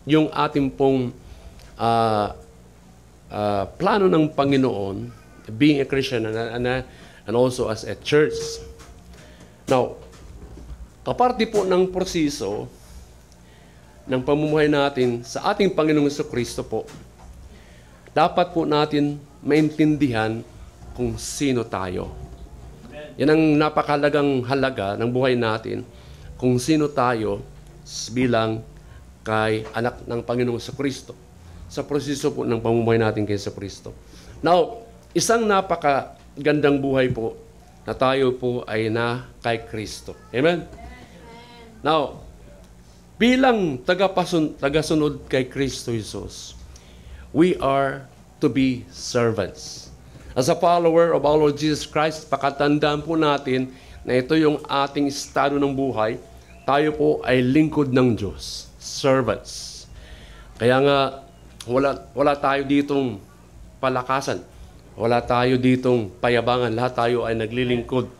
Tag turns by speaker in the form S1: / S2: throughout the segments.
S1: yung ating pong plano ng Panginoon, being a Christian and also as a church. Now, kaparte po ng proseso ng pamumuhay natin sa ating Panginoong Jesucristo po, dapat po natin maintindihan kung sino tayo. Yan ang napakalagang halaga ng buhay natin, kung sino tayo bilang kay anak ng Panginoong Jesucristo sa proseso po ng pamumuhay natin kay Jesucristo. Now, isang napakagandang buhay po na tayo po ay na kay Kristo. Amen? Now, bilang tagasunod kay Kristo Jesus, we are to be servants. As a follower of our Lord Jesus Christ, pakatandaan po natin na ito yung ating estado ng buhay. Tayo po ay lingkod ng Diyos. Servants. Kaya nga, wala tayo ditong palakasan. Wala tayo ditong payabangan. Lahat tayo ay naglilingkod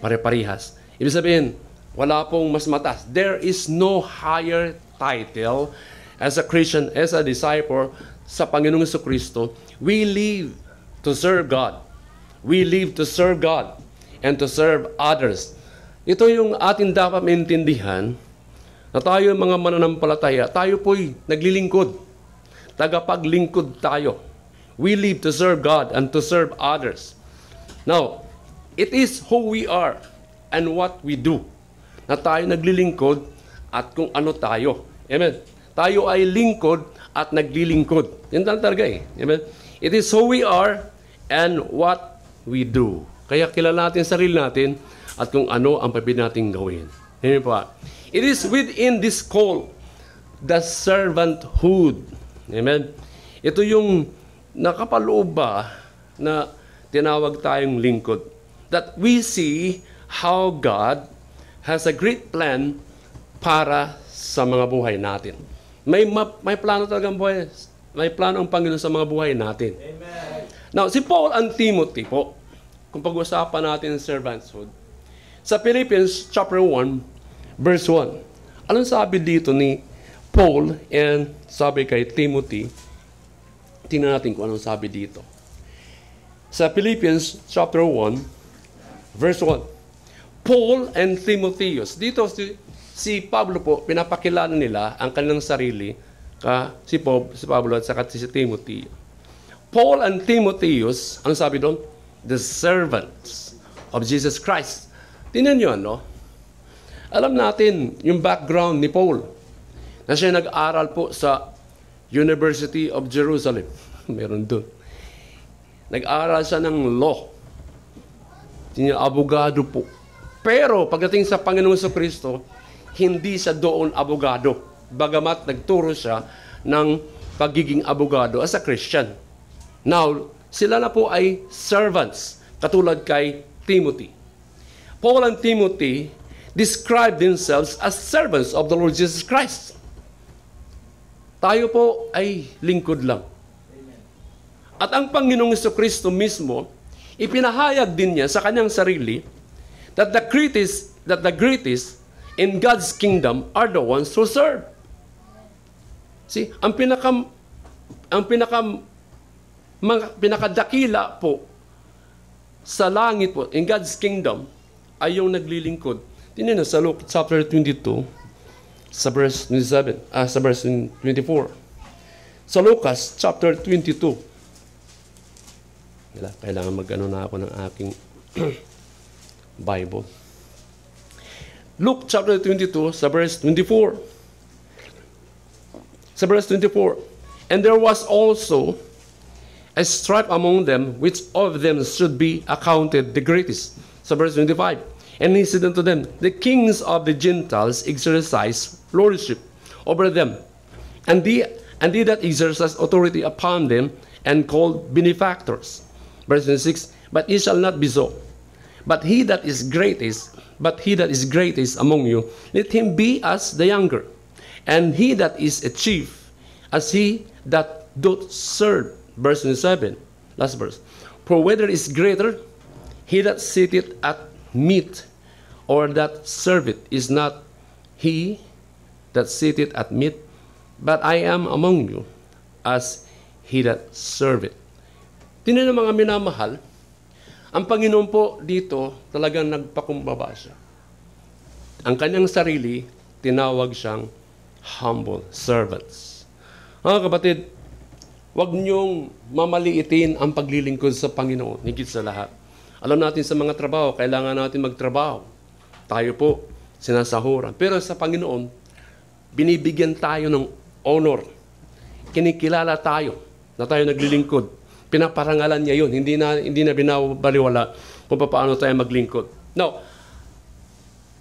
S1: pare-parihas. Ibig sabihin, wala pong mas mataas. There is no higher title as a Christian, as a disciple sa Panginoong Jesucristo. We live to serve God. We live to serve God and to serve others. Ito yung ating dapat maintindihan na tayo mga mananampalataya, tayo po'y naglilingkod. Tagapaglingkod tayo. We live to serve God and to serve others. Now, it is who we are and what we do na tayo naglilingkod at kung ano tayo. Amen? Tayo ay lingkod at naglilingkod. Yan talaga eh. Amen? It is who we are and what we do. Kaya kilala natin sarili natin at kung ano ang pwede natin gawin. Amen po. It is within this call, the servanthood. Amen? Ito yung nakapaloob ba na tinawag tayong lingkod. That we see how God has a great plan para sa mga buhay natin. May plano talagang buhay. May plano ang Panginoon sa mga buhay natin. Amen. Now, si Paul and Timothy po, kung pag-usapan natin ang servanthood, sa Philippians chapter 1, verse 1. Anong sabi dito ni Paul and sabi kay Timothy? Tingnan natin kung anong sabi dito. Sa Philippians chapter 1, verse 1. Paul and Timotheus. Dito si Pablo po, pinapakilala nila ang kanilang sarili si Pablo at saka si Timothy. Paul and Timotheus, ang sabi doon? The servants of Jesus Christ. Tingnan nyo, no? Alam natin yung background ni Paul na siya nag-aral po sa University of Jerusalem. Meron doon. Nag-aral siya ng law. Abogado po. Pero pagdating sa Panginoong Jesucristo, hindi siya doon abogado. Bagamat nagturo siya ng pagiging abogado as a Christian. Now, sila na po ay servants, katulad kay Timothy. Paul and Timothy describe themselves as servants of the Lord Jesus Christ. Tayo po ay lingkod lang. Amen. At ang Panginoong Jesucristo mismo, ipinahayag din niya sa kanyang sarili that the greatest in God's kingdom are the ones who serve. See, ang pinakadakila po sa langit po, in God's kingdom, ay yung naglilingkod. Tingnan na sa Luke chapter 22, sa verse 27, sa verse 24. Sa Lucas chapter 22. Kailangan mag-ano na ako ng aking Bible. Luke chapter 22, sa verse 24. Sa verse 24. And there was also a strife among them, which of them should be accounted the greatest. Sa verse 25. And he said unto them, the kings of the Gentiles exercise lordship over them, and they that exercise authority upon them, and called benefactors. Verse 26. But it shall not be so. But he that is greatest among you, let him be as the younger, and he that is a chief, as he that doth serve. Verse 27. Last verse. For whether is greater, he that sitteth at meat, or that serveth, is not he that sitteth at meat, but I am among you as he that serveth. Tinan ng mga minamahal, ang Panginoon po dito talagang nagpakumbaba siya. Ang kanyang sarili, tinawag siyang humble servants. Mga kapatid, huwag niyong mamaliitin ang paglilingkod sa Panginoon, higit sa lahat. Alam natin sa mga trabaho, kailangan natin magtrabaho. Tayo po, sinasahuran. Pero sa Panginoon, binibigyan tayo ng honor. Kinikilala tayo na tayo naglilingkod. Pinaparangalan niya yun. Hindi na binabaliwala kung paano tayo maglingkod. Now,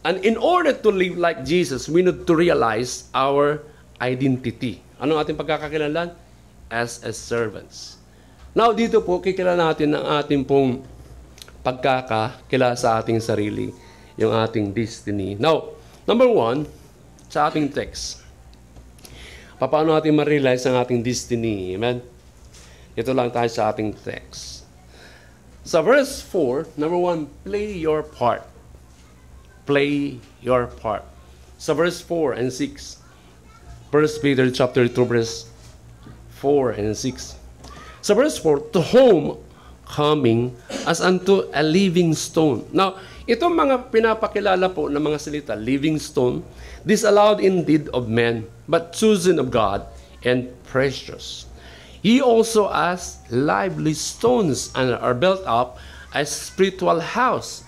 S1: and in order to live like Jesus, we need to realize our identity. Ano ang ating pagkakakilanlan? As servants. Now, dito po, kikilala natin ang ating pong pagkakakilala sa ating sarili, yung ating destiny. Now, number 1, sa ating text, paano natin ma-realize ang ating destiny? Amen? Ito lang tayo sa ating text. Sa verse 4, number 1, play your part. Play your part. Sa verse 4 and 6, 1 Peter chapter 2, verse 4 and 6. Sa verse 4, to whom coming as unto a living stone. Now, itong mga pinapakilala po ng mga salita, living stone, disallowed indeed of men, but chosen of God and precious. Ye also as lively stones and are built up a spiritual house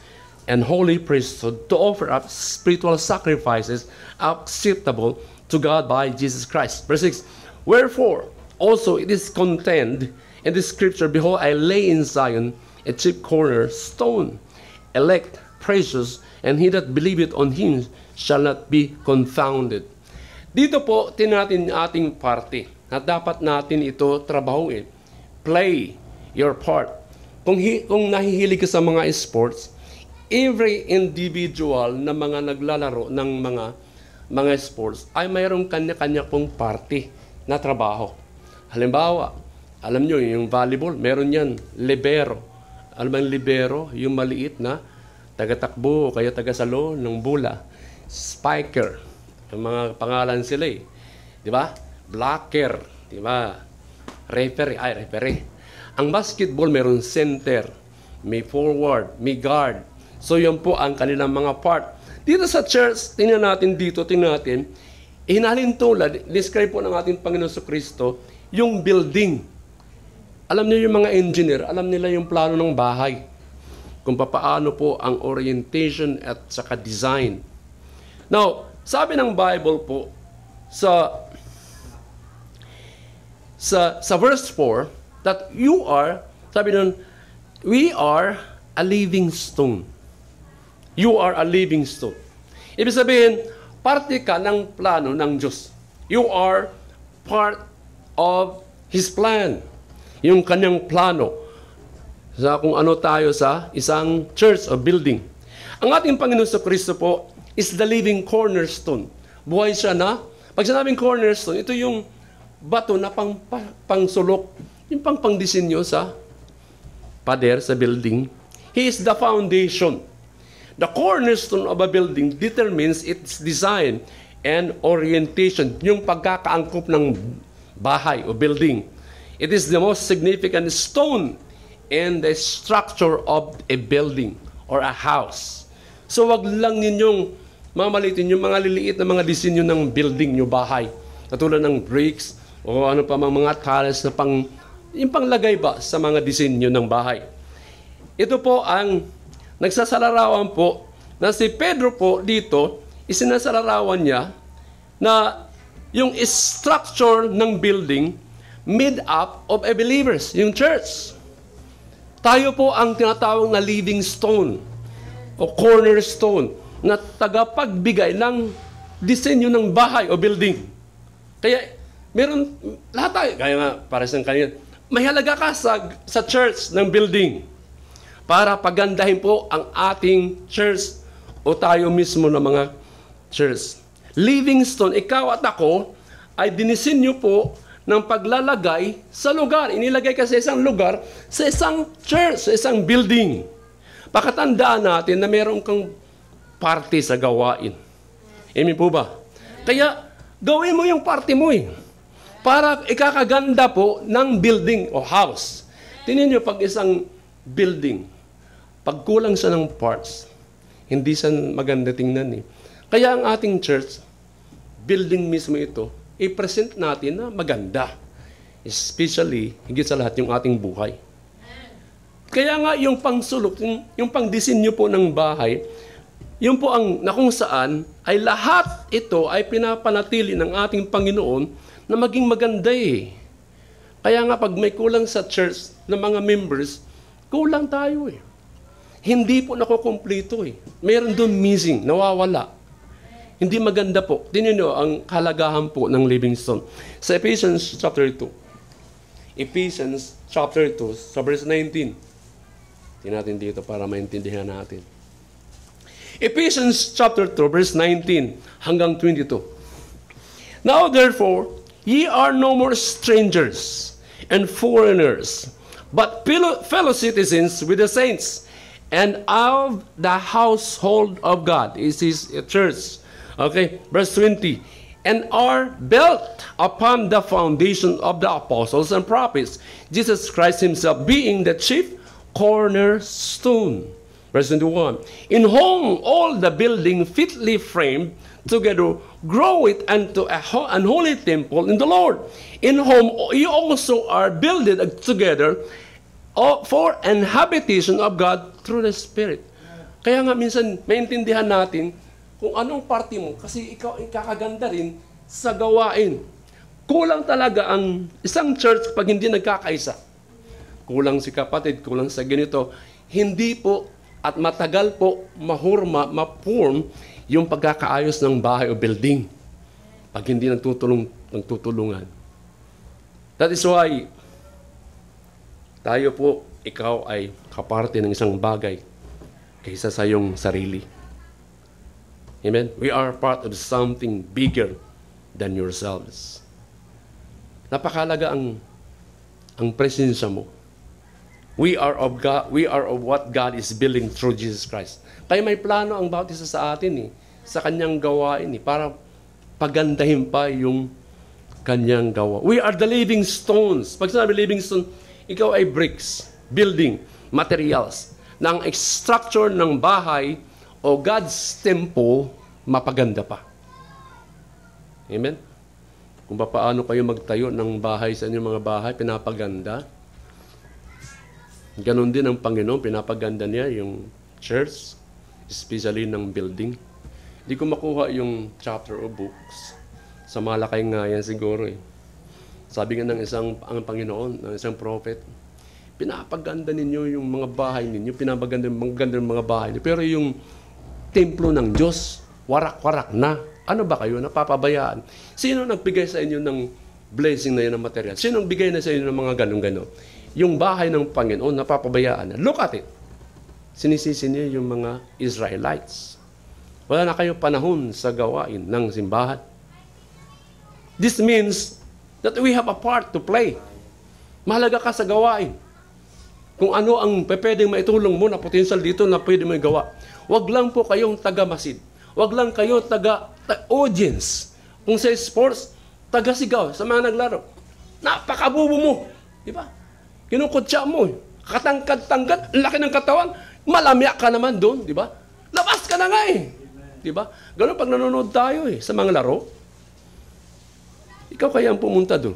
S1: and holy priesthood to offer up spiritual sacrifices acceptable to God by Jesus Christ. Verse 6, wherefore also it is contained in the scripture, behold, I lay in Zion a chief cornerstone, elect, precious, and he that believeth on him shall not be confounded. Dito po, tinatin ating parte na dapat natin ito trabahuin. Play your part. Kung nahihilig ka sa mga sports, every individual na mga naglalaro ng mga sports ay mayroong kanya-kanya pong parte na trabaho. Halimbawa, alam nyo, yung volleyball, meron yan, libero. Alam mo yung libero, yung maliit na taga-takbo o kaya taga-salo ng bola. Spiker, yung mga pangalan sila eh. Di ba? Blocker, di ba? Referee. Ang basketball, meron center, may forward, may guard. So, yan po ang kanilang mga part. Dito sa church, tingnan natin, hinalintulad, describe po ng ating Panginoon Kristo, yung building. Alam niyo yung mga engineer, alam nila yung plano ng bahay. Kung paano po ang orientation at saka design. Now, sabi ng Bible po, sa verse 4, that you are, sabi nun, we are a living stone. You are a living stone. Ibig sabihin, parte ka ng plano ng Diyos. You are part of His plan. Yung kanyang plano sa kung ano tayo sa isang church o building. Ang ating Panginoon sa Kristo po is the living cornerstone. Buhay siya na, pag sinabing cornerstone, ito yung bato na pangsulok, yung pangdisenyo sa pader, sa building. He is the foundation. The cornerstone of a building determines its design and orientation, yung pagkakaangkop ng bahay o building. It is the most significant stone in the structure of a building or a house. So wag lang ninyong mamalitin yung mga liliit na mga disenyo ng building nyo, bahay. Katulad ng bricks o ano pa mga tiles na yung panglagay ba sa mga disenyo ng bahay. Ito po ang nagsasalarawan po na si Pedro po dito, isinasalarawan niya na yung structure ng building made up of a believers, yung church. Tayo po ang tinatawag na living stone o cornerstone na tagapagbigay ng disenyo ng bahay o building. Kaya meron, lahat tayo, kaya nga, para sa kanina, may halaga ka sa church ng building para pagandahin po ang ating church o tayo mismo ng mga church. Living stone, ikaw at ako, ay dinisenyo po ng paglalagay sa lugar. Inilagay ka sa isang lugar, sa isang church, sa isang building. Pakatandaan natin na meron kang parte sa gawain. Amen po ba? Kaya, gawin mo yung parte mo eh. para ikakaganda po ng building o house. Tingnan niyo, pag isang building, pag kulang siya ng parts, hindi siya maganda tingnan eh. Kaya ang ating church, building mismo ito, i-present natin na maganda. Especially, higit sa lahat, yung ating buhay. Kaya nga yung pangsulok, yung pangdisenyo po ng bahay, yun po ang na kung saan ay lahat ito ay pinapanatili ng ating Panginoon na maging maganda eh. Kaya nga pag may kulang sa church ng mga members, kulang tayo eh. Hindi po nakukumpleto eh. Mayroon doon missing, nawawala. Hindi maganda po. Tingnan niyo ang kalagahan po ng Livingstone. Sa Ephesians chapter 2. Ephesians chapter 2, sa verse 19. Tingnan natin dito para maintindihan natin. Ephesians chapter 2, verse 19 hanggang 22. Now therefore, ye are no more strangers and foreigners, but fellow citizens with the saints, and of the household of God. Is his church. Okay, verse 20. And are built upon the foundation of the apostles and prophets, Jesus Christ himself being the chief cornerstone. Verse 21. In whom all the building fitly framed together groweth unto an holy temple in the Lord, in whom you also are builded together for an habitation of God through the Spirit. Kaya nga minsan maintindihan natin kung anong parte mo, kasi ikaw ay kakaganda rin sa gawain. Kulang talaga ang isang church pag hindi nagkakaisa. Kulang si kapatid, kulang sa ganito. Hindi po at matagal po ma-form yung pagkakaayos ng bahay o building pag hindi nagtutulungan. That is why tayo po, ikaw ay kaparte ng isang bagay kaysa sa iyong sarili. Amen? We are part of something bigger than yourselves. Napakalaga ang presensya mo. We are of God, we are of what God is building through Jesus Christ. Kaya may plano ang bawat isa sa atin sa kanyang gawain para pagandahin pa yung kanyang gawa. We are the living stones. Pag sinabi living stone, ikaw ay bricks, building, materials, ng structure ng bahay o God's temple, mapaganda pa. Amen? Kung paano kayo magtayo ng bahay sa inyong mga bahay, pinapaganda. Ganon din ang Panginoon, pinapaganda niya yung church, especially ng building. Hindi ko makuha yung chapter o books. Sa Malakay nga yan siguro eh. Sabi nga ng ang Panginoon, ng isang prophet, pinapaganda ninyo yung mga bahay ninyo, pinapaganda ng mga bahay ninyo. Pero yung templo ng Diyos, warak-warak na. Ano ba kayo? Napapabayaan. Sino nagbigay sa inyo ng blessing na yun ng material? Sino nagbigay na sa inyo ng mga ganun-ganon? Yung bahay ng Panginoon, napapabayaan na. Look at it. Sinisisi niyo yung mga Israelites. Wala na kayo panahon sa gawain ng simbahan. This means that we have a part to play. Mahalaga ka sa gawain. Kung ano ang pwedeng maitulong mo na potential dito na pwede mo gawa. Huwag lang po kayong taga-masid. Huwag lang kayo taga-audience. Kung sa sports, taga-sigaw sa mga naglaro. Napakabubo mo. Di ba? Kinukutsa mo. Katangkad-tangkad. Laki ng katawan. Malamya ka naman doon. Di ba? Labas ka na nga eh. Di ba? Ganun pag nanonood tayo sa mga laro. Ikaw kaya ang pumunta doon.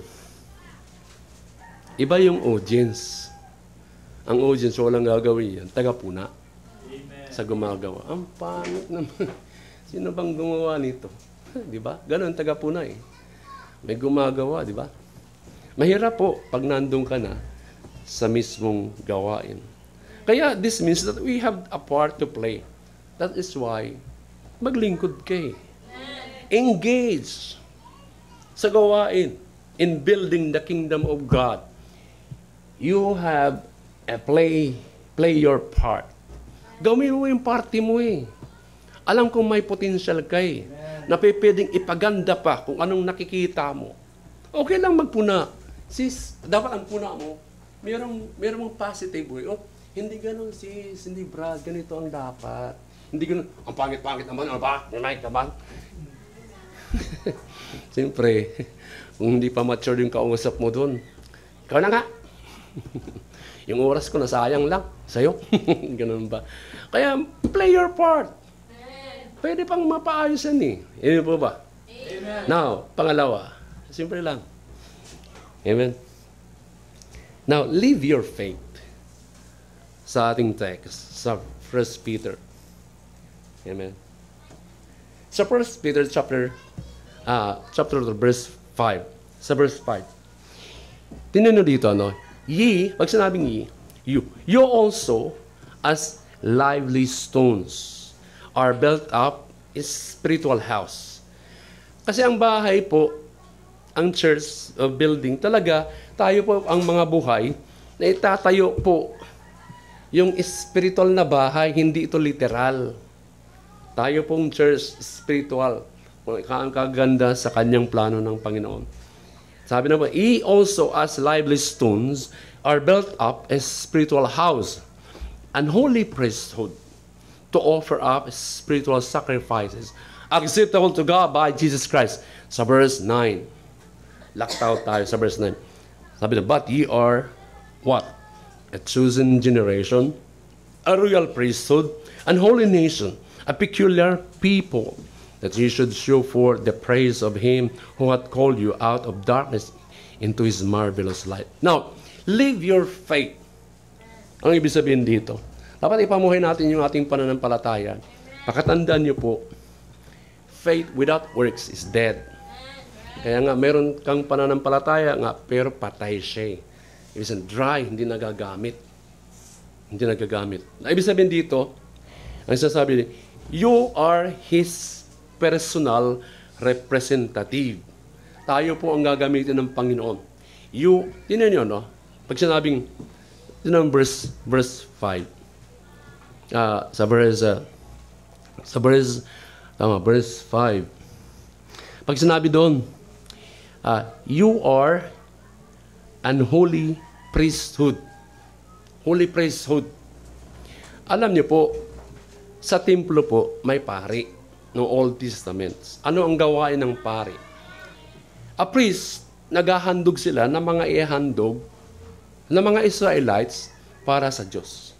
S1: Iba yung audience. Ang audience, walang gagawin yan. Taga-puna. Sa gumagawa. Ang pangit naman. Sino bang gumawa nito? Di ba? Ganon taga-puna eh. May gumagawa, di ba? Mahirap po pag nandun ka na sa mismong gawain. Kaya this means that we have a part to play. That is why maglingkod kayo. Engage sa gawain in building the kingdom of God. You have a play your part. Gawin mo yung party mo eh. Alam kong may potential kay na pwedeng ipaganda pa kung anong nakikita mo. Okay lang magpuna. Sis, dapat ang puna mo, merong positive way. Oh, hindi ganun sis, hindi brad, ganito ang dapat. Hindi ganun, ang pangit-pangit naman, ano ba? May mic naman. Siyempre, Kung hindi pa mature yung kausap mo doon, ikaw na nga. Yung oras ko nasayang lang sa'yo. Ganun ba? Kaya, play your part. Pwede pang mapaayos yan eh. Yun po ba? Amen. Now, pangalawa. Simple lang. Amen. Now, live your faith. Sa ating text, sa 1 Peter. Amen. Sa 1 Peter chapter 2, verse 5. Sa verse 5. Tingnan nyo dito, ano? Ye, pag sinabing ye, you also, as lively stones, are built up a spiritual house. Kasi ang bahay po, ang church of building, talaga, tayo po ang mga buhay na itatayo po yung spiritual na bahay, hindi ito literal. Tayo pong church spiritual. Ang kaganda sa kanyang plano ng Panginoon. Sabi na po, ye also as lively stones are built up a spiritual house, an holy priesthood, to offer up spiritual sacrifices acceptable to God by Jesus Christ. Sa verse 9. Laktaw tayo sa verse 9. Sabi na, but ye are what? A chosen generation, a royal priesthood, an holy nation, a peculiar people, that ye should show forth the praise of him who hath called you out of darkness into his marvelous light. Now, live your faith. Ang ibig sabihin dito, dapat ipamuhay natin yung ating pananampalataya. Pakatandaan niyo po, faith without works is dead. Kaya nga, meron kang pananampalataya nga, pero patay siya. Ibig sabihin, dry, hindi nagagamit. Hindi nagagamit. Ibig sabihin dito, ang sasabi, you are His personal representative. Tayo po ang gagamitin ng Panginoon. You, tinan nyo, no? Pag sinabing, tinan verse 5. Verse 5. Pag sinabi doon, you are an holy priesthood. Holy priesthood. Alam niyo po, sa templo po, may pari ng Old Testament. Ano ang gawain ng pari? A priest, naghahandog sila ng mga ihandog ng mga Israelites para sa Diyos.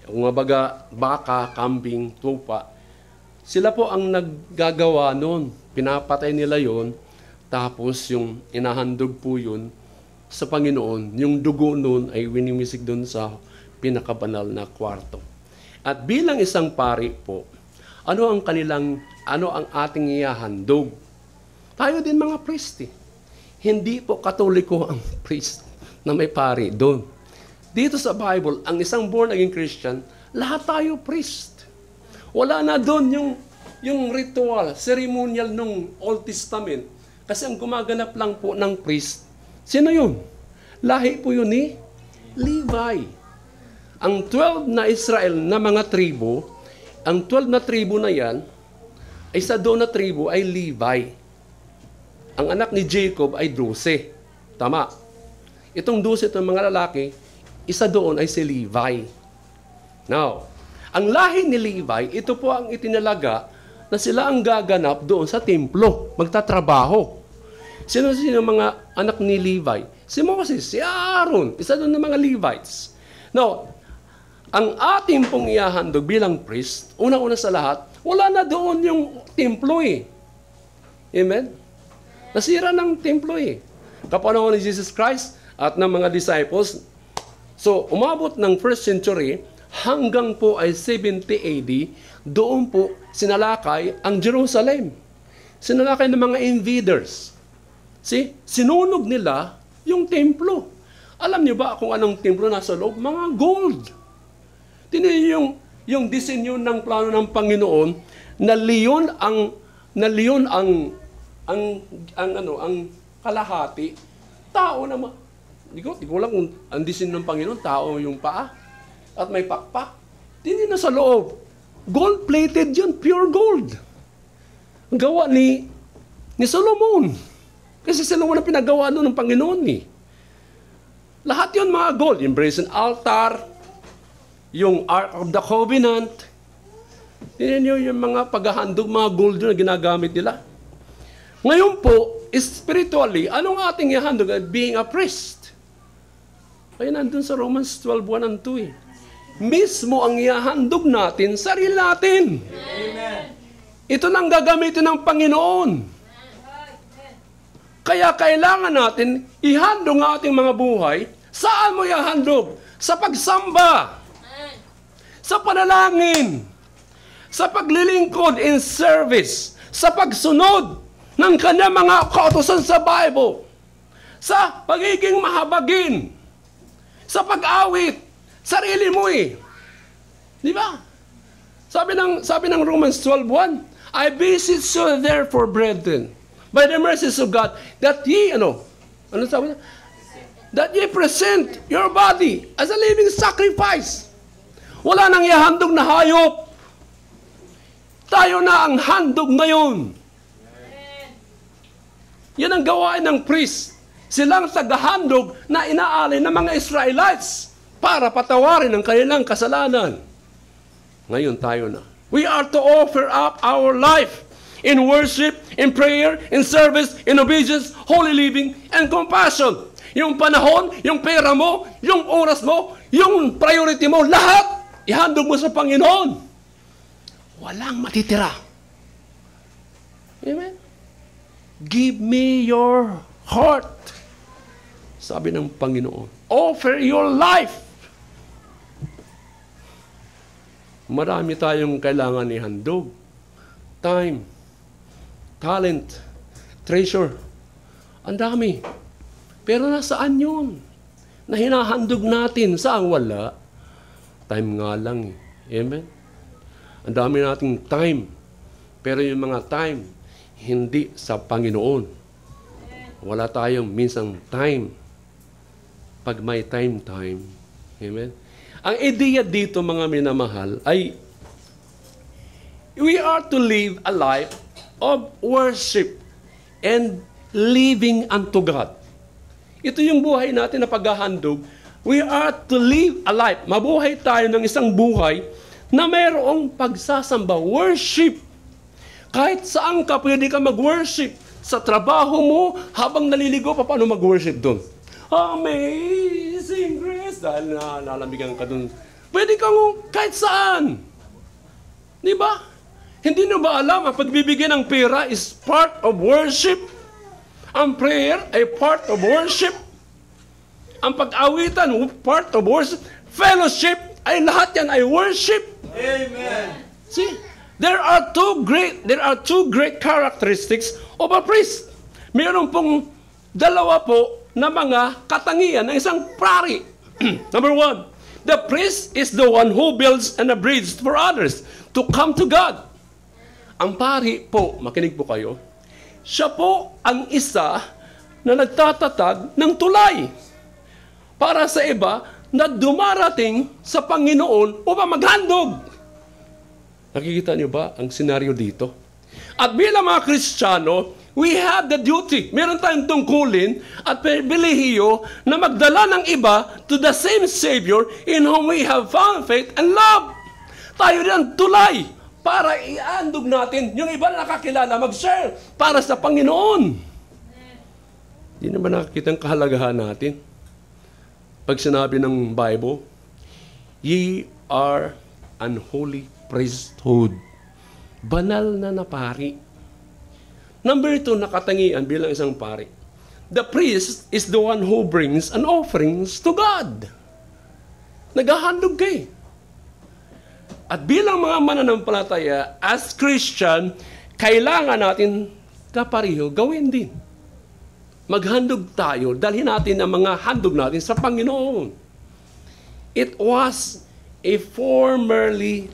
S1: Kung mabaga, baka, kambing, tupa, sila po ang naggagawa noon. Pinapatay nila yon, tapos yung inahandog po yun sa Panginoon, yung dugo noon ay winimisig doon sa pinakabanal na kwarto. At bilang isang pari po, ano ang ating ihahandog? Tayo din mga priest eh. Hindi po Katoliko ang priest na may pari doon. Dito sa Bible, ang isang born again Christian, lahat tayo priest. Wala na doon yung ritual, ceremonial nung Old Testament. Kasi ang gumaganap lang po ng priest, sino yun? Lahi po yun ni Levi. Ang 12 na Israel na mga tribo, ang 12 na tribo na yan, ay sa doon na tribo ay Levi. Ang anak ni Jacob ay 12. Tama. Itong 12 itong mga lalaki, isa doon ay si Levi. Now, ang lahi ni Levi, ito po ang itinalaga na sila ang gaganap doon sa templo, magtatrabaho. Sino mga anak ni Levi? Si Moses, si Aaron, isa doon ng mga Levites. Now, ang ating pong ihahandog bilang priest, una-una sa lahat, wala na doon yung templo eh. Amen? Nasira ng templo eh. Kapanahon ni Jesus Christ at ng mga disciples. So, umabot ng 1st century, hanggang po ay 70 AD, doon po sinalakay ang Jerusalem. Sinalakay ng mga invaders. See? Sinunog nila yung templo. Alam niyo ba kung anong templo nasa loob? Mga gold. Tingnan yung disenyo ng plano ng Panginoon na leon ang kalahati. Tao naman. Di ko lang kung ang disenyo ng Panginoon, tao yung paa at may pakpak. Tingnan na sa loob. Gold-plated yun, pure gold. Gawa ni Solomon. Kasi Solomon ang pinagawa doon ng Panginoon eh. Lahat yun mga gold. Yung brazen altar, yung Ark of the Covenant. Tingnan nyo yung mga paghahandog, mga gold yun na ginagamit nila. Ngayon po, spiritually, anong ating ihandog? Being a priest. Ay, nandun sa Romans 12:1 and 2 eh. Mismo ang ihandog natin, sarili natin.
S2: Amen.
S1: Ito nang gagamitin ng Panginoon. Kaya kailangan natin ihandog ang ating mga buhay. Saan mo ihandog? Sa pagsamba. Sa panalangin. Sa paglilingkod in service. Sa pagsunod ng kanyang mga kautusan sa Bible. Sa pagiging mahabagin. Sa pag-awit. Sarili mo eh. Di ba? Sabi ng Romans 12:1, I beseech you therefore, brethren, by the mercies of God, that ye, ano sabi niya? That ye present your body as a living sacrifice. Wala nang ihandog na hayop. Tayo na ang handog ngayon. Yan ang gawain ng priest. Silang tagahandog na inaalay ng mga Israelites para patawarin ang kanilang kasalanan. Ngayon tayo na. We are to offer up our life in worship, in prayer, in service, in obedience, holy living, and compassion. Yung panahon, yung pera mo, yung oras mo, yung priority mo, lahat, ihandog mo sa Panginoon. Walang matitira. Amen? Give me your heart. Sabi ng Panginoon. Offer your life. Marami tayong kailangan ihandog. Time, talent, treasure. Ang dami. Pero nasaan yun? Na hinahandog natin. Saan wala? Time nga lang. Amen? Ang dami nating time. Pero yung mga time, hindi sa Panginoon. Wala tayong minsang time. Pag may time. Amen? Ang ideya dito, mga minamahal, ay we are to live a life of worship and living unto God. Ito yung buhay natin na paghahandog. We are to live a life. Mabuhay tayo ng isang buhay na mayroong pagsasamba, worship. Kahit saan ka, pwede ka mag-worship. Sa trabaho mo, habang naliligo, paano mag-worship doon? Amazing grace. Dahil nalamigan ka dun. Pwede kang kahit saan. Di ba? Hindi nyo ba alam, ang pagbibigyan ng pera is part of worship? Ang prayer ay part of worship? Ang pag-awitan, part of worship? Fellowship, ay lahat yan ay worship.
S2: Amen.
S1: See? There are two great characteristics of a priest. Mayroon pong dalawa po na mga katangian ng isang pari. Number one, the priest is the one who builds and a bridge for others to come to God. Ang pari po, makinig po kayo, siya po ang isa na nagtatatag ng tulay para sa iba na dumarating sa Panginoon upang maghandog. Nakikita niyo ba ang senaryo dito? At bilang mga Kristiyano, we have the duty. Meron tayong tungkulin at pribilehiyo na magdala ng iba to the same Savior in whom we have found faith and love. Tayo rin tulay para iandog natin yung iba na nakakilala, mag-share para sa Panginoon. Hindi naman nakakita ang kahalagahan natin. Pag sinabi ng Bible, ye are unholy priesthood. Banal na napari. Number 2, nakatangian bilang isang pari. The priest is the one who brings an offerings to God. Naghahandog kayo. At bilang mga mananampalataya, as Christian, kailangan natin kapariho gawin din. Maghandog tayo, dalhin natin ang mga handog natin sa Panginoon. It was formerly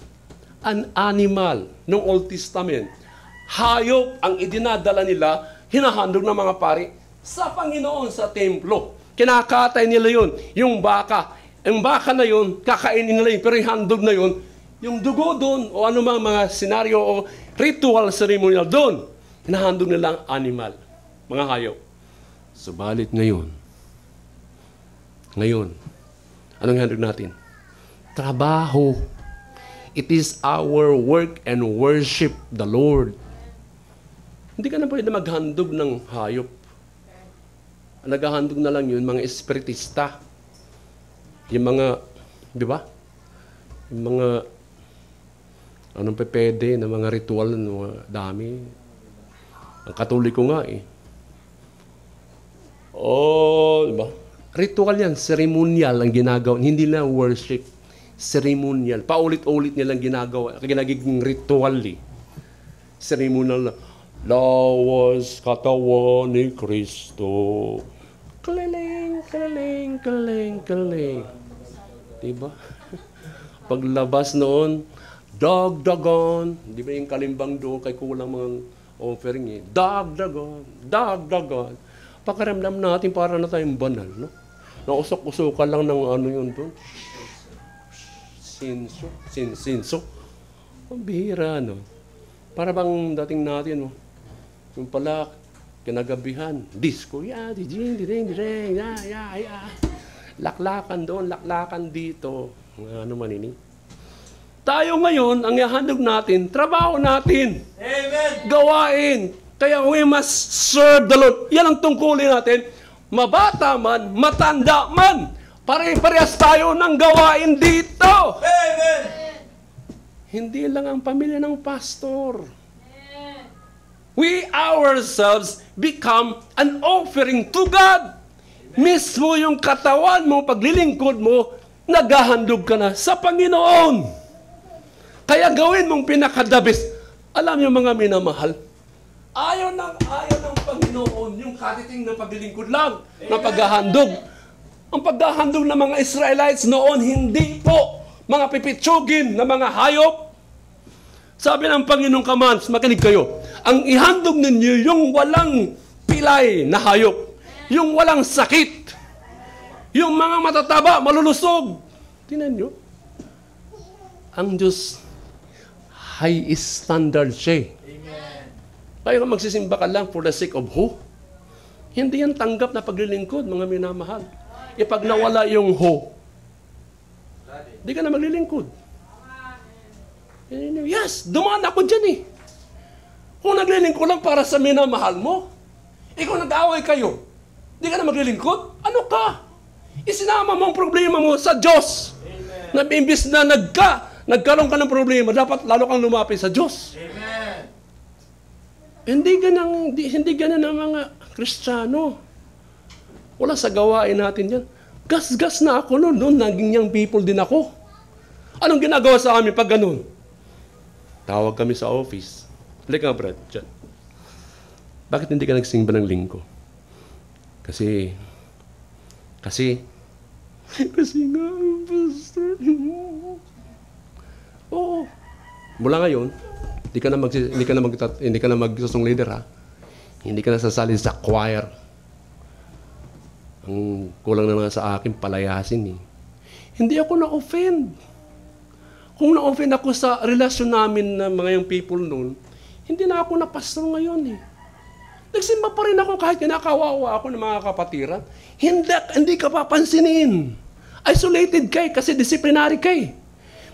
S1: an animal noong Old Testament. Hayop ang idinadala nila, hinahandog ng mga pari sa Panginoon sa templo. Kinakatay nila yun, yung baka. Yung baka na yun, kakainin nila yun, pero yung handog na yun, yung dugo doon, o anumang mga senaryo o ritual ceremonial doon, hinahandog nila ang animal, mga hayop. Subalit ngayon, anong handog natin? Trabaho. It is our work and worship the Lord. Hindi ka na pwede maghandog ng hayop. Naghahandog na lang yun, mga espiritista. Yung mga, di ba? Yung mga, anong pwede, na mga ritual, mga dami. Ang Katoliko nga eh. Oh, di ba? Ritual yan, ceremonial ang ginagawa. Hindi na worship, ceremonial. Paulit-ulit nilang ginagawa. Ginagiging ritual eh. Ceremonial na, lawas katawan ni Kristo. Kaliling, kaliling, kaliling, kaliling. Diba? Paglabas noon, dagdagon. Di ba yung kalimbang doon, kay kulang mga offering eh. Dagdagon, dagdagon. Pakiramdam natin para na tayong banal, no? Nausok-usukan lang ng ano yun doon. Sinso. Ang bihira, no? Para bang dating natin, no? Yung pala, kinagabihan, disco, laklakan doon, laklakan dito. Ano man ini? Tayo ngayon, ang ihandog natin, trabaho natin.
S2: Amen.
S1: Gawain. Kaya we must serve the Lord. Yan ang tungkulin natin. Mabata man, matanda man. Pare-parehas tayo ng gawain dito.
S2: Amen.
S1: Hindi lang ang pamilya ng pastor. We ourselves become an offering to God. Mismo yung katawan mo, paglilingkod mo, naghahandog ka na sa Panginoon. Kaya gawin mong pinakadabis. Alam niyo mga minamahal, ayaw ng Panginoon yung katiting na paglilingkod lang, na paghahandog. Ang paghahandog ng mga Israelites noon, hindi po mga pipitsugin na mga hayop. Sabi ng Panginoong Commands, makinig kayo, ang ihandog ninyo yung walang pilay na hayop, yung walang sakit, yung mga matataba, malulusog. Tingnan nyo. Ang Diyos, high standard siya. Kaya kung magsisimba ka lang for the sake of who? Hindi yan tanggap na paglilingkod, mga minamahal. Pag nawala yung who, di ka na maglilingkod. Yes, dumaan ako dyan eh. Kung naglilingkod lang para sa minamahal mo, ikaw nag-away kayo, di ka na maglilingkod? Ano ka? Isinama mo ang problema mo sa Diyos. Na imbis na nagkaroon ka ng problema, dapat lalo kang lumapit sa Diyos.
S2: Amen.
S1: Hindi ganun ang mga Kristiyano. Wala sa gawain natin yan. Gas-gas na ako noon, naging young people din ako. Anong ginagawa sa amin pag ganun? Tawag kami sa office. Halika nga, Brad, dyan. Bakit hindi ka nagsimba ng linggo? Kasi nga, pastor. Oo. Mula ngayon, hindi ka na magsusong leader, ha? Hindi ka na sasali sa choir. Ang kulang na nga sa akin, palayasin, eh. Hindi ako na-offend. Kung na-offend ako sa relasyon namin na mga yung people noon, hindi na ako na pastor ngayon, eh. Nagsimba pa rin ako kahit kinakawawa ako ng mga kapatiran. Hindi ka papansinin. Isolated kay kasi disciplinary kay.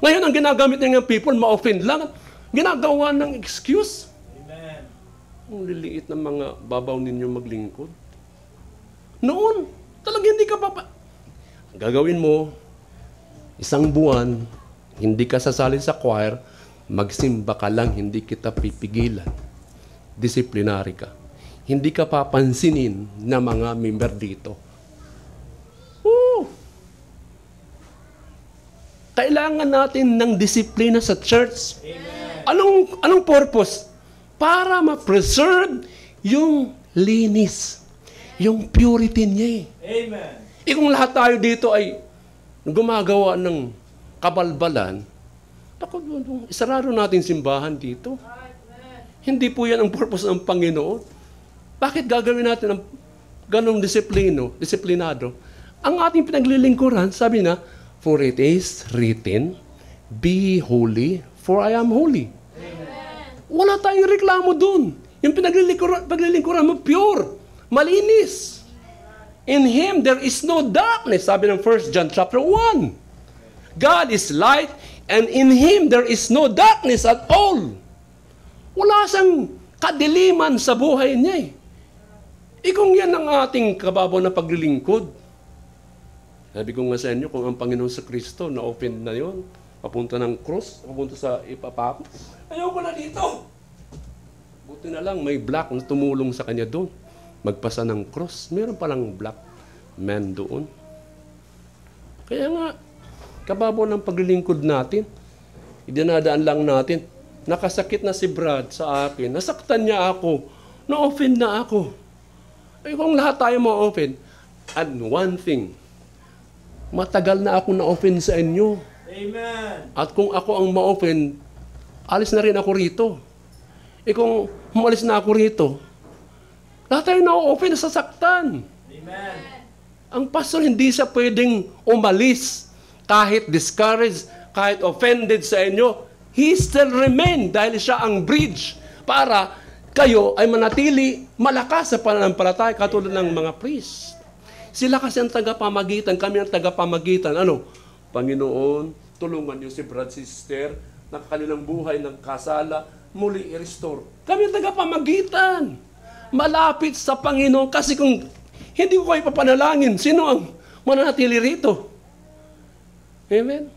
S1: Ngayon, ang ginagamit ng people, ma-offend lang. Ginagawa ng excuse.
S2: Amen.
S1: Ang liliit ng mga babaw ninyo maglingkod. Noon, talagang hindi ka gagawin mo, isang buwan, hindi ka sasali sa choir, magsimba ka lang, hindi kita pipigilan. Disciplinary ka. Hindi ka papansinin na mga member dito. Kailangan natin ng disiplina sa church.
S2: Amen.
S1: Anong purpose? Para ma-preserve yung linis, yung purity niya.
S2: Amen.
S1: Kung lahat tayo dito ay gumagawa ng kabalbalan, isarado natin simbahan dito. Hindi po yan ang purpose ng Panginoon. Bakit gagawin natin ang ganong disiplinado? Ang ating pinaglilingkuran, sabi na, for it is written, be holy, for I am holy.
S2: Amen.
S1: Wala tayong reklamo dun. Yung paglilingkuran mo, pure, malinis. In Him, there is no darkness, sabi ng 1 John chapter 1. God is light, and in Him there is no darkness at all. Wala siyang kadiliman sa buhay niya kung yan ang ating kababaw na paglilingkod, sabi ko nga sa inyo, kung ang Panginoon sa Kristo na-open na yon, papunta ng cross, papunta sa ipapako, ayoko na dito. Buti na lang, may black na tumulong sa kanya doon. Magpasa ng cross. Meron palang black man doon. Kaya nga, kababaw ng paglilingkod natin, idinadaan lang natin, nakasakit na si Brad sa akin, nasaktan niya ako, na-offend na ako. Ay kung lahat tayo ma-offend, and one thing, matagal na ako na-offend sa inyo.
S2: Amen.
S1: At kung ako ang ma-offend, alis na rin ako rito. Kung umalis na ako rito, lahat tayo na-offend, nasasaktan.
S2: Amen.
S1: Ang pastor hindi siya pwedeng umalis kahit discouraged, kahit offended sa inyo. He still remain dahil siya ang bridge para kayo ay manatili malakas sa pananampalataya katulad ng mga priest. Sila kasi ang tagapamagitan, kami ang tagapamagitan. Ano? Panginoon, tulungan niyo si Brad, sister, na kanilang buhay ng kasala, muli i-restore. Kami ang tagapamagitan. Malapit sa Panginoon. Kasi kung hindi ko kayo papanalangin, sino ang mananatili rito? Amen?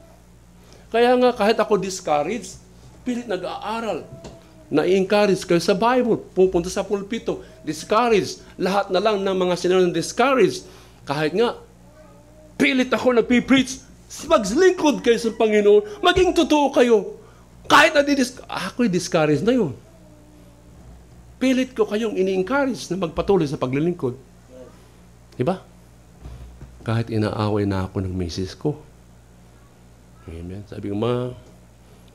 S1: Kaya nga, kahit ako discouraged, pilit nag-aaral. Na-encourage kayo sa Bible. Pupunta sa pulpito. Discouraged. Lahat na lang ng mga sinunod discouraged. Kahit nga, pilit ako nagpipreach, maglingkod kayo sa Panginoon, maging totoo kayo. Kahit ako'y discouraged na yun. Pilit ko kayong ini-encourage na magpatuloy sa paglilingkod. Diba? Kahit inaaway na ako ng misis ko. Amen. Sabi ko, ma,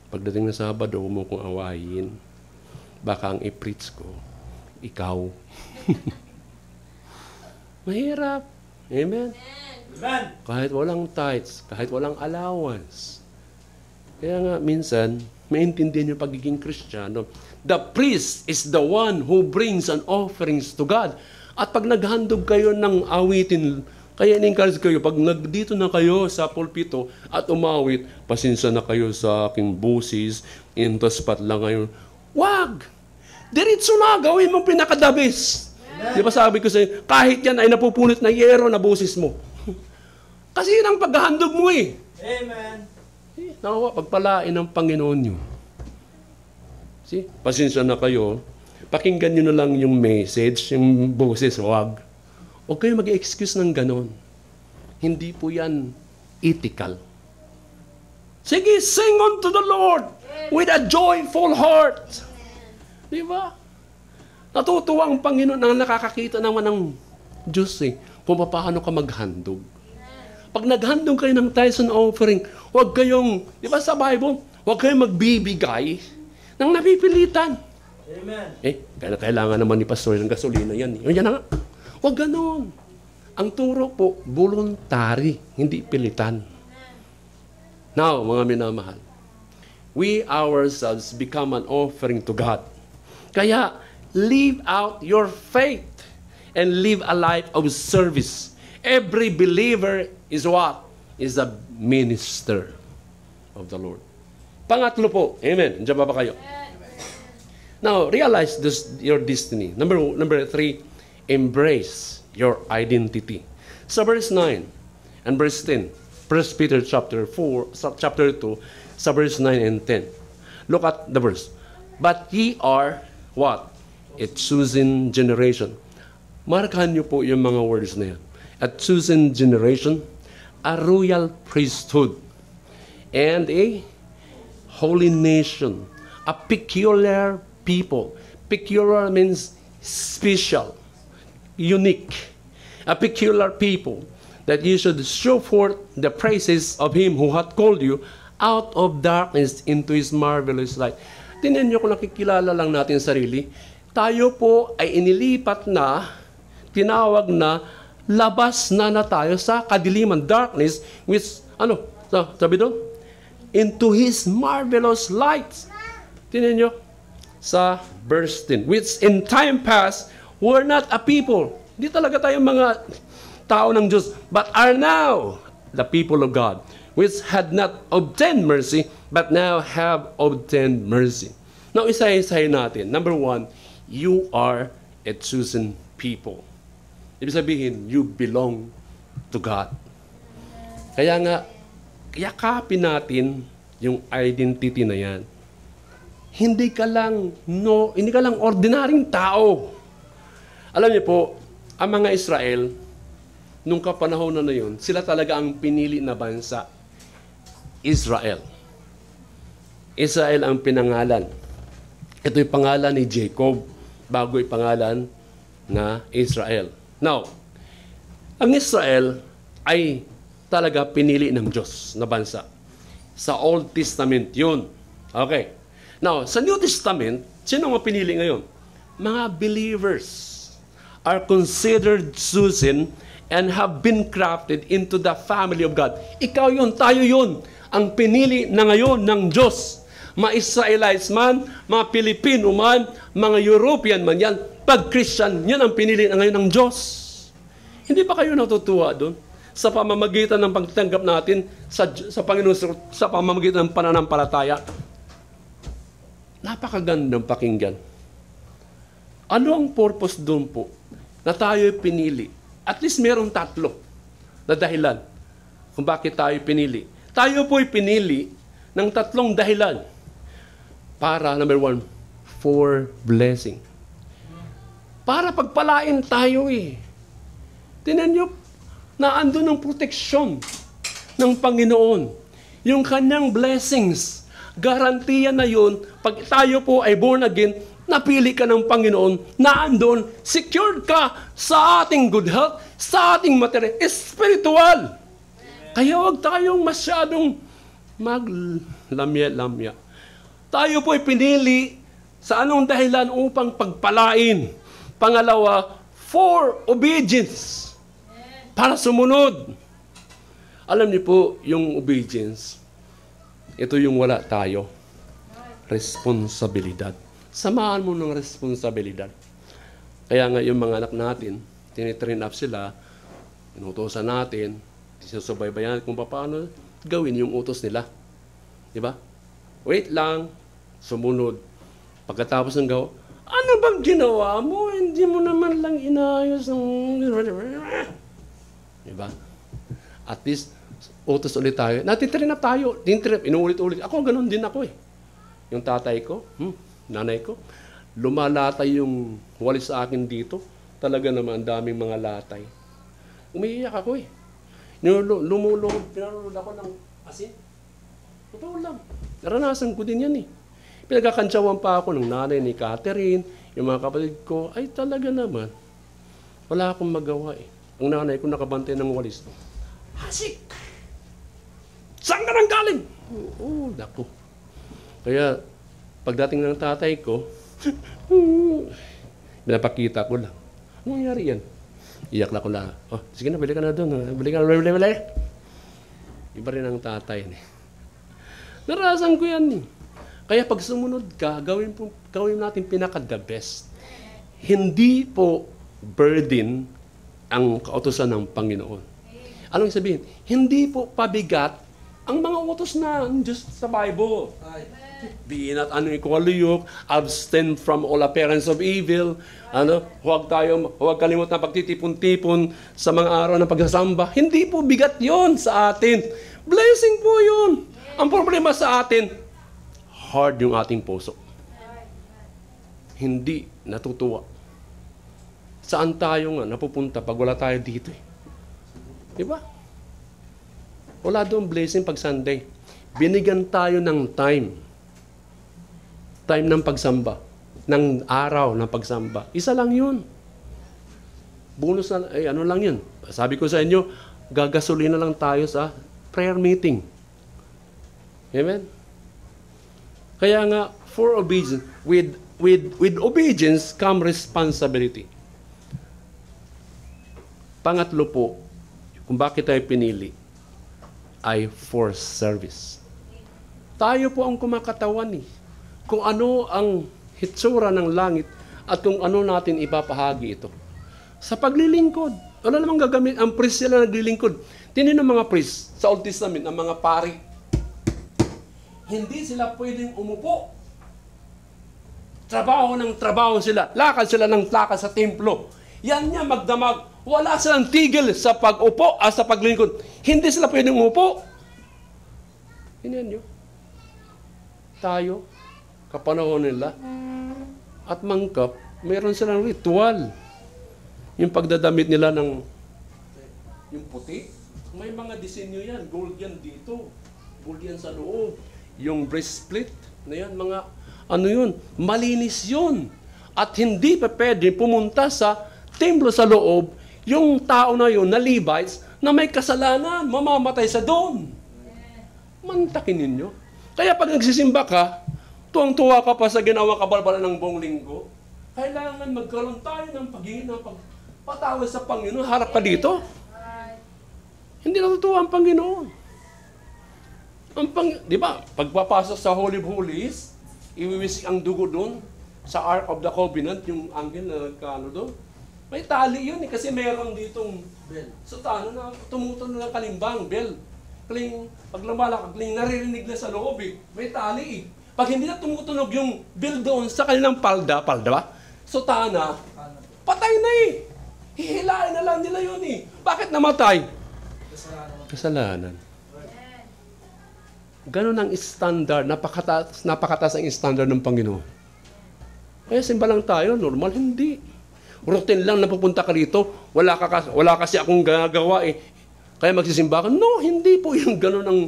S1: pagdating na Sabado, huwag mo kong awayin. Baka ang i-preach ko, ikaw. Mahirap. Amen?
S2: Amen.
S1: Kahit walang tithes, kahit walang allowance. Kaya nga, minsan, maintindihan yung pagiging Kristiyano. The priest is the one who brings an offerings to God. At pag naghandog kayo ng awitin, kaya in-encourage kayo, pag nagdito na kayo sa pulpito at umawit, pasensya na kayo sa aking busis, intaspat lang ngayon. Wag! Diretso na, gawin mong pinakadabis. Di ba sabi ko sa'yo, kahit yan ay napupunit na yero na busis mo. Kasi yun ang paghahandog mo
S2: Amen.
S1: Nawa, pagpalain ng Panginoon nyo. See? Pasensya na kayo. Pakinggan nyo na lang yung message, yung boses, wag. Huwag kayo mag-excuse ng ganon. Hindi po yan ethical. Sige, sing unto the Lord with a joyful heart. Di ba? Natutuwa ang Panginoon na nakakakita naman ng Diyos kung paano ka maghandog. Pag naghandog kayo ng tithes and offering, huwag kayong, di ba sa Bible, huwag kayong magbibigay ng napipilitan.
S2: Amen.
S1: Kailangan naman ni Pastor ng gasolina yan. Yan na nga. Huwag ganon. Ang turo po, voluntary, hindi pilitan. Now, mga minamahal, we ourselves become an offering to God. Kaya, live out your faith and live a life of service. Every believer is what? Is a minister of the Lord. Pangatlo po, amen. Diyan ba kayo? Now, realize your destiny. Number 3, embrace your identity. Sa verse 9 and verse 10, 1 Peter chapter 2, sa verse 9 and 10. Look at the verse. But ye are what? A chosen generation. Markahan niyo po yung mga words na yan. A chosen generation, a royal priesthood, and a holy nation, a peculiar people. Peculiar means special, unique. A peculiar people, that you should show forth the praises of Him who hath called you out of darkness into His marvelous light. Tingnan niyo kung nakikilala lang natin sarili. Tayo po ay inilipat na, tinawag na, labas na tayo sa kadiliman, darkness, which, sabi doon? Into His marvelous light. Tingnan niyo, sa verse 10, which in time past were not a people. Hindi talaga tayo mga tao ng Diyos, but are now the people of God, which had not obtained mercy, but now have obtained mercy. Now, isa-isahin natin. Number 1, You are a chosen people. Ibig sabihin, you belong to God. Kaya nga, yakapin natin yung identity na yan. Hindi ka lang ordinaryong tao. Alam niyo po, ang mga Israel, nung kapanahon na yun, sila talaga ang pinili na bansa. Israel. Israel ang pinangalan. Ito yung pangalan ni Jacob, bago yung pangalan na Israel. Now, ang Israel ay talaga pinili ng Diyos na bansa. Sa Old Testament yun. Okay. Now, sa New Testament, sino ang pinili ngayon? Mga believers are considered chosen and have been crafted into the family of God. Ikaw yun, tayo yun, ang pinili na ngayon ng Diyos. Mga Israelites man, mga Pilipino man, mga European man yan, pag Christian, yan ang pinili na ngayon ng Diyos. Hindi ba kayo natutuwa doon? Sa pamamagitan ng pagtanggap natin sa Panginoon, sa pamamagitan ng pananampalataya, napakagandang pakinggan. Ano ang purpose doon po? Na tayo pinili. At least merong tatlo na dahilan kung bakit tayo pinili. Tayo po'y pinili ng tatlong dahilan. Para, number 1, for blessing. Para pagpalain tayo eh. Tinan nyo, na andun ang proteksyon ng Panginoon. Yung kanyang blessings, garantiya na yun, pag tayo po ay born again, napili ka ng Panginoon, na andun, secured ka sa ating good health, sa ating material, spiritual. Kaya huwag tayong masyadong maglamya-lamya. Tayo po ay pinili sa anong dahilan upang pagpalain. Pangalawa, for obedience. Para sumunod. Alam niyo po, yung obedience, ito yung wala tayo. Responsibilidad. Samahan mo ng responsibilidad. Kaya nga yung mga anak natin, tinitrain up sila, inutosan natin, sinusubaybayan kung paano gawin yung utos nila. Diba? Wait lang, sumunod. Pagkatapos ng gawa, ano bang ginawa mo? Hindi mo naman lang inayos ng... Diba? At least, utos ulit tayo. Natitrain up tayo. Inuulit-ulit. Ako, ganun din ako eh. Yung tatay ko, nanay ko, lumalatay yung walis sa akin dito. Talaga naman, daming mga latay. Umiiyak ako eh. Lumulog, pinarulog ako ng asin. Totoo lang. Naranasan ko din yan eh. Pinagkakantsawan pa ako ng nanay ni Catherine, yung mga kapatid ko, ay talaga naman, wala akong magawa eh. Ang nanay ko nakabantay ng walis. Hasik! Saan ka nang galing? Oo, naku. Kaya, pagdating ng tatay ko, pinapakita ko lang. Ano nangyari yan? Iyak na ko na. Oh, sige na, bili ka na doon. Bili ka na, bili. Iba rin ang tatay. Narasan ko yan eh. Kaya pag sumunod ka, gawin natin pinaka-the best. Hindi po burden ang kautusan ng Panginoon. Anong sabihin? Hindi po pabigat ang mga utos na Diyos sa Bible. Be not unequally, abstain from all appearance of evil. Huwag kalimutan na pagtitipon-tipon sa mga araw ng pagsasamba. Hindi po bigat yon sa atin. Blessing po yun. Ang problema sa atin, hard yung ating puso. Hindi natutuwa. Saan tayo nga napupunta pag wala tayo dito eh? Diba? Wala doon blessing pag Sunday. Binigyan tayo ng time. Time ng pagsamba. Ng araw ng pagsamba. Isa lang yun. Bonus na, ano lang yun. Sabi ko sa inyo, gagasolina lang tayo sa prayer meeting. Amen? Kaya nga, for obedience, with obedience come responsibility. Pangatlo po, kung bakit tayo pinili, ay for service. Tayo po ang kumakatawan eh. Kung ano ang hitsura ng langit at kung ano natin ipapahagi ito. Sa paglilingkod, wala namang gagamit. Ang priest sila naglilingkod. Tinin ng mga priest sa Old Testament, ang mga pari. Hindi sila pwedeng umupo. trabaho ng trabaho sila, lakad sila ng lakad sa templo. Yan niya magdamag. Wala silang tigil sa pag-upo at sa paglingkod. Hindi sila pwedeng umupo. Hinyan nyo. Tayo, kapanahon nila, at mangkap, mayroon silang ritual. Yung pagdadamit nila ng yung puti, may mga disenyo yan. Gold yan dito. Gold yan sa loob. Yung breastplate na yan, mga ano yun, malinis yun. At hindi pa pwede pumunta sa templo sa loob yung tao na yun, na Levites, na may kasalanan, mamamatay sa doon. Mantakin ninyo. Kaya pag nagsisimba ka, tuwang-tuwa ka pa sa ginawa kabalbalan ng buong linggo, kailangan magkaroon tayo ng paghingi ng pagpatawad sa Panginoon. Harap ka dito. Hindi natutuwa ang Panginoon. Di ba, pagpapasok sa Holy of Holies, iwiwisik ang dugo doon sa Ark of the Covenant, yung anghel na nagkano doon. May tali yun eh, kasi meron ditong bell. So, na tumutunog ng kalimbang, bell. Kling, pag lumalakad, kling, naririnig na sa loob eh. May tali eh. Pag hindi na tumutunog yung bell doon sa kanilang palda ba? So, patay na eh. Hihilain na lang nila yun eh. Bakit namatay? Kasalanan. Ganon ang standard, napakataas ang standard ng Panginoon. Kaya simba lang tayo, normal, hindi. Routine lang napupunta ka rito, wala kasi akong gagawa eh. Kaya magsisimba ka. No, hindi po yung ganon ang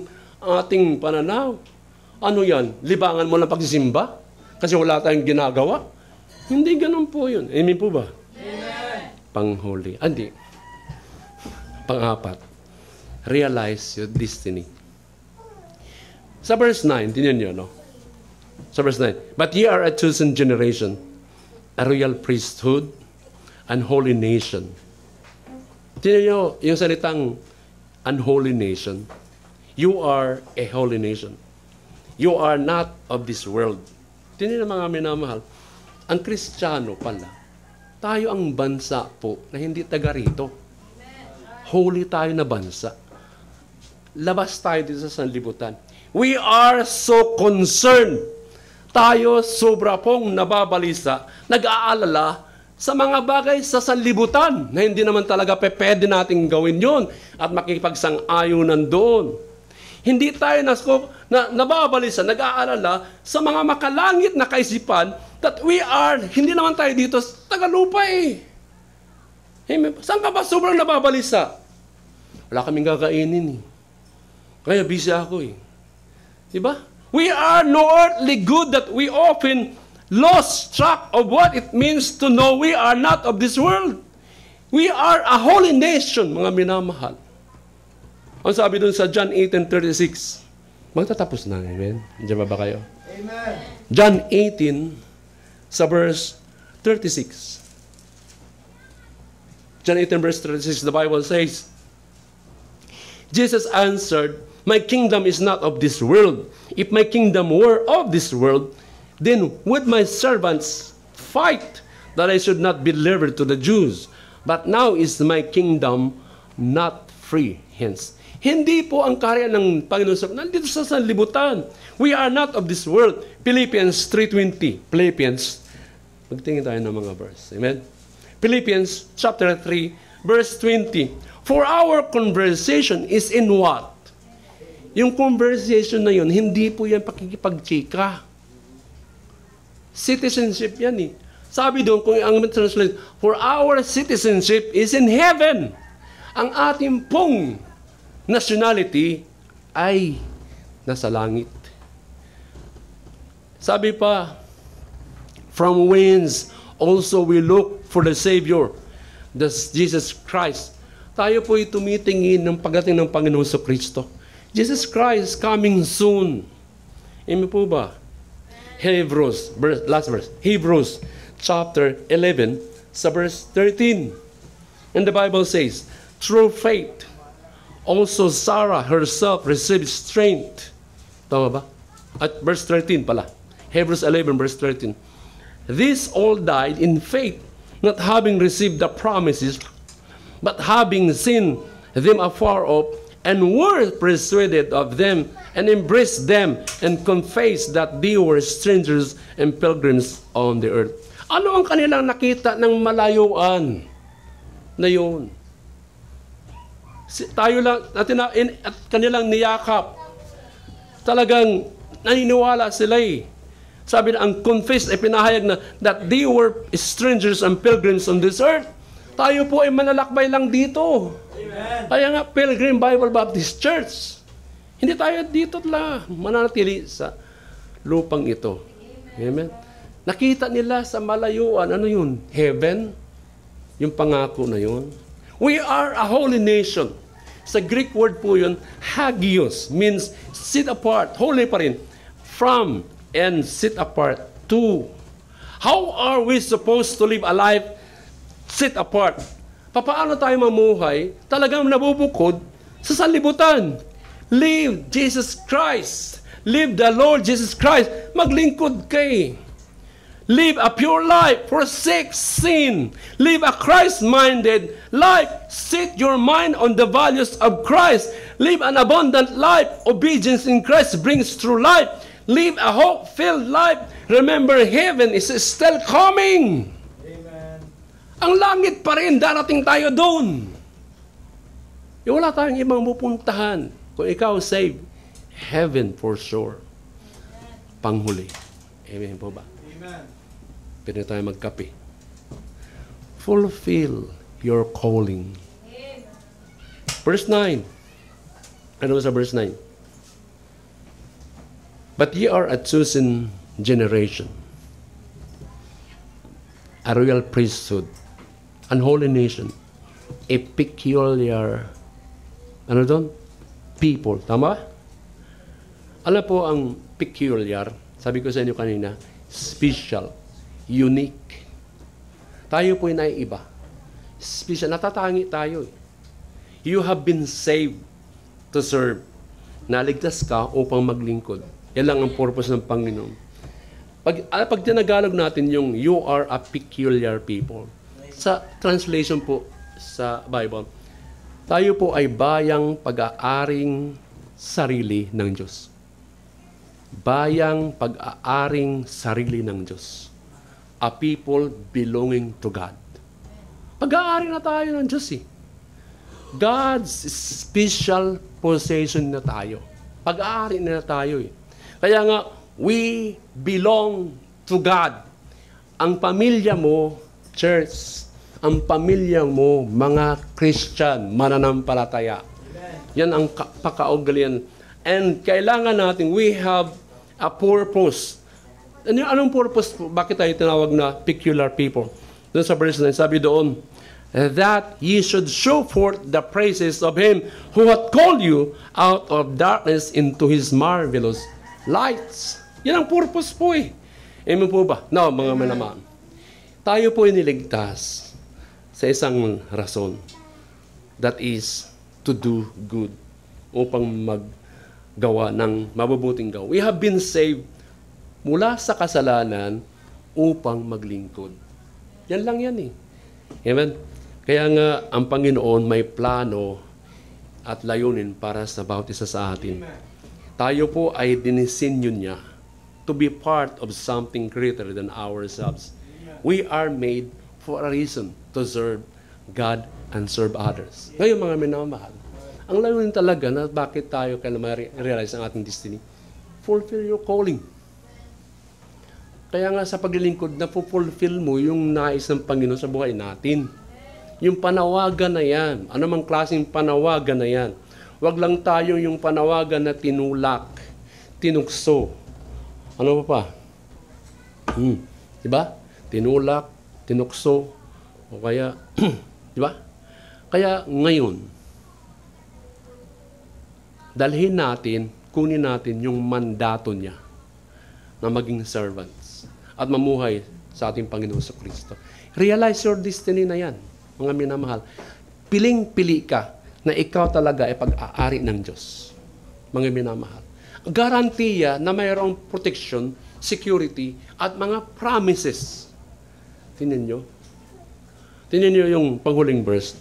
S1: ating pananaw. Ano yan? Libangan mo lang pagsisimba? Kasi wala tayong ginagawa? Hindi ganon po yun. Amen po ba?
S2: Amen.
S1: Panghuli. Hindi. Pang-apat. Realize your destiny. Sa verse 9, tingnan nyo, no? Sa verse 9. But ye are a chosen generation, a royal priesthood, and holy nation. Tingnan nyo yung salitang unholy nation. You are a holy nation. You are not of this world. Tingnan nyo mga minamahal. Ang Kristiyano pala, tayo ang bansa po na hindi taga rito. Holy tayo na bansa. Labas tayo dito sa sanlibutan. We are so concerned. Tayo sobra pong nababalisa, nag-aalala sa mga bagay sa sanlibutan na hindi naman talaga pwede nating gawin yon at makipagsang-ayunan doon. Hindi tayo nababalisa, nag-aalala sa mga makalangit na kaisipan that we are, hindi naman tayo dito sa tagalupa eh. Saan ka ba sobrang nababalisa? Wala kaming kakainin eh. Kaya busy ako eh. Diba? We are no earthly good that we often lost track of what it means to know we are not of this world. We are a holy nation, mga minamahal. Ang sabi dun sa John 18:36, magtatapos na, amen? Diyan ba kayo?
S2: Amen.
S1: John 18, sa verse 36. John 18, verse 36, the Bible says, Jesus answered, my kingdom is not of this world. If my kingdom were of this world, then would my servants fight that I should not be delivered to the Jews. But now is my kingdom not free. Hence, hindi po ang karya ng Panginoon nandito sa sanlibutan. We are not of this world. Philippians 3:20. Philippians, magtingin tayo ng mga verse. Amen? Philippians chapter 3, verse 20. For our conversation is in what? Yung conversation na yun, hindi po yan pakikipagchika. Citizenship yan eh. Sabi doon, kung ang translate, for our citizenship is in heaven. Ang ating pong nationality ay nasa langit. Sabi pa, from whence also we look for the Savior, that's Jesus Christ. Tayo po'y tumitingin ng pagdating ng Panginoon sa Kristo. Jesus Christ coming soon. Amen po ba? Hebrews, last verse. Hebrews chapter 11, sa verse 13. And the Bible says, through faith, also Sarah herself received strength. Tama ba? At verse 13 pala. Hebrews 11, verse 13. These all died in faith, not having received the promises, but having seen them afar off, and were persuaded of them, and embraced them, and confessed that they were strangers and pilgrims on the earth. Ano ang kanilang nakita ng malayuan na yun? Tayo lang, at kanilang niyakap. Talagang naniniwala sila eh. Sabi na, ang confess ay pinahayag na that they were strangers and pilgrims on this earth. Tayo po ay manlalakbay lang dito.
S2: Amen.
S1: Kaya nga, Pilgrim Bible Baptist Church. Hindi tayo dito lang mananatili sa lupang ito. Amen. Nakita nila sa malayuan, ano yun? Heaven? Yung pangako na yun. We are a holy nation. Sa Greek word po yun, hagios, means sit apart, holy pa rin, from and sit apart to. How are we supposed to live a life sit apart? Paano tayo mamuhay? Talagang nabubukod sa sanlibutan. Live Jesus Christ. Live the Lord Jesus Christ. Maglingkod kay. Live a pure life. Forsake sin. Live a Christ-minded life. Set your mind on the values of Christ. Live an abundant life. Obedience in Christ brings true life. Live a hope-filled life. Remember, heaven is still coming.
S2: Amen.
S1: Ang langit pa rin, darating tayo doon. Wala tayong ibang pupuntahan. Kung ikaw save, heaven for sure. Panghuli. Amen po ba?
S2: Amen.
S1: Pwede tayo magkape. Fulfill your calling. Verse 9. Ano sa verse 9? But ye are a chosen generation, a royal priesthood, an holy nation, a peculiar, ano doon? People. Tama? Ano po ang peculiar? Sabi ko sa inyo kanina, special, unique. Tayo po ay naiiba. Special, natatangi tayo. You have been saved to serve. Naligtas ka upang maglingkod. Yan lang ang purpose ng Panginoon. Pag tinagalog natin yung you are a peculiar people, sa translation po sa Bible, tayo po ay bayang pag-aaring sarili ng Diyos. Bayang pag-aaring sarili ng Diyos. A people belonging to God. Pag-aari na tayo ng Diyos eh. God's special possession na tayo. Pag-aari na tayo eh. Kaya nga, we belong to God. Ang pamilya mo, church, ang pamilya mo, mga Christian, mananampalataya. Yan ang pakaugalian. And kailangan natin, we have a purpose. Anong purpose? Bakit tayo tinawag na peculiar people? Doon sa verse 9, sabi doon, that ye should show forth the praises of Him who hath called you out of darkness into His marvelous lights. Yan ang purpose po eh. Amen po ba? No, mga manaman. Tayo po ay niligtas sa isang rason. That is to do good. Upang maggawa ng mabubuting gawa. We have been saved mula sa kasalanan upang maglingkod. Yan lang yan eh. Amen? Kaya nga, ang Panginoon may plano at layunin para sa bawat isa sa atin. Tayo po ay dinisenyo niya to be part of something greater than ourselves. We are made for a reason to serve God and serve others. Ngayon mga minamahal, ang layunin talaga na bakit tayo kailangan ma-realize ang ating destiny, fulfill your calling. Kaya nga sa paglilingkod, napupulfill mo yung nais ng Panginoon sa buhay natin. Yung panawagan na yan, anumang klaseng panawagan na yan, wag lang tayo yung panawagan na tinulak, tinukso. Ano pa? Diba? Tinulak, tinukso, o kaya, diba? Kaya ngayon, dalhin natin, kunin natin yung mandato niya na maging servants at mamuhay sa ating Panginoon sa Kristo. Realize your destiny na yan, mga minamahal. Piling-pili ka na ikaw talaga ay pag-aari ng Diyos. Mga minamahal. Garantiya na mayroong protection, security, at mga promises. Tingnan nyo. Tingnan nyo yung panghuling verse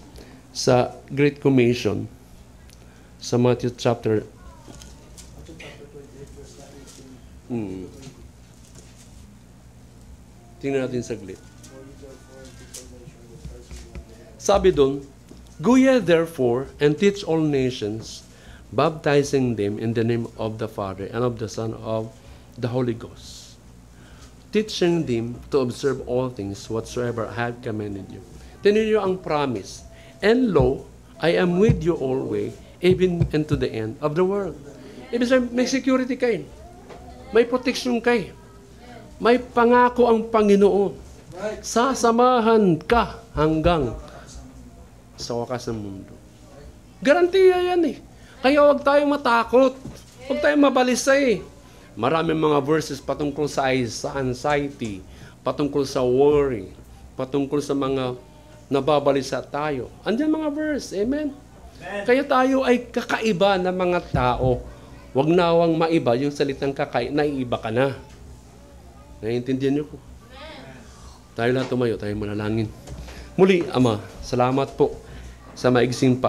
S1: sa Great Commission. Sa Matthew chapter tingnan natin saglit. Sabi doon, "Go ye therefore and teach all nations, baptizing them in the name of the Father and of the Son of the Holy Ghost, teaching them to observe all things whatsoever I have commanded you." Tinan niyo ang promise. "And lo, I am with you always, even unto the end of the world." Ibig sabihin, may security kayo. May protection kayo. May pangako ang Panginoon. Sasamahan ka hanggang sa wakas ng mundo. Garantiya yan eh. Kaya huwag tayong matakot. Huwag tayong mabalisay. Maraming mga verses patungkol sa anxiety, patungkol sa worry, patungkol sa mga nababalisa tayo. Andiyan mga verse. Amen? Kaya tayo ay kakaiba na mga tao. Huwag nawang maiba yung salitang naiiba ka na. Naiintindihan niyo po? Tayo lahat tumayo, tayo manalangin. Muli, Ama, salamat po sa maigsing